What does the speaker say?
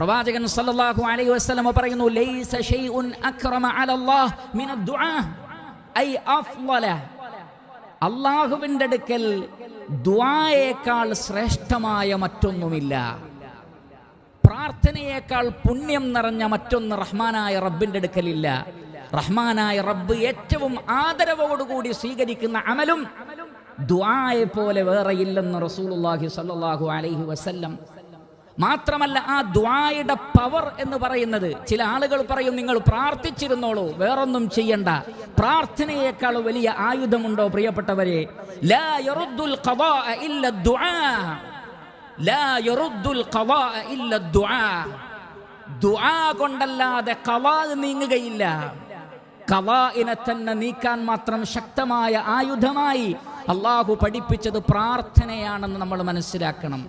പ്രവാചകൻ സല്ലല്ലാഹു അലൈഹി വസല്ലം പറയുന്നു, ലൈസ ശൈഉൻ അക്റമ അലല്ലാഹ് മിനദ് ദുആ ഐ അഫ്ളല. അല്ലാഹുവിന്റെ അടുക്കൽ ദുആയേക്കാൾ ശ്രേഷ്ഠമായ മറ്റൊന്നുമില്ല, പ്രാർത്ഥനയേക്കാൾ പുണ്യം നിറഞ്ഞ മറ്റൊന്ന് റഹ്മാനായ റബ്ബിന്റെ അടുക്കലില്ല. റഹ്മാനായ റബ്ബ് ഏറ്റവും ആദരവോടുകൂടി സ്വീകരിക്കുന്ന അമലും ദുആയെ പോലെ വേറെയില്ലെന്ന് റസൂലുള്ളാഹി സ്വല്ലല്ലാഹു അലൈഹി വസല്ലം. മാത്രമല്ല, ആ ദുആയുടെ പവർ എന്ന് പറയുന്നത്, ചില ആളുകൾ പറയും നിങ്ങൾ പ്രാർത്ഥിച്ചിരുന്നോളൂ, വേറൊന്നും ചെയ്യണ്ട. പ്രാർത്ഥനയേക്കാൾ വലിയ ആയുധമുണ്ടോ പ്രിയപ്പെട്ടവരെ? ലാ യറുദ്ദുൽ ഖദാഅ ഇല്ല ദുആ, ലാ യറുദ്ദുൽ ഖദാഅ ഇല്ല ദുആ. ദുആ കൊണ്ടല്ലാതെ ഖദാ നീങ്ങുകയില്ല. ഖദാഇനെ തന്നെ നീക്കാൻ മാത്രം ശക്തമായ ആയുധമായി അല്ലാഹു പഠിപ്പിച്ചത് പ്രാർത്ഥനയാണെന്ന് നമ്മൾ മനസ്സിലാക്കണം.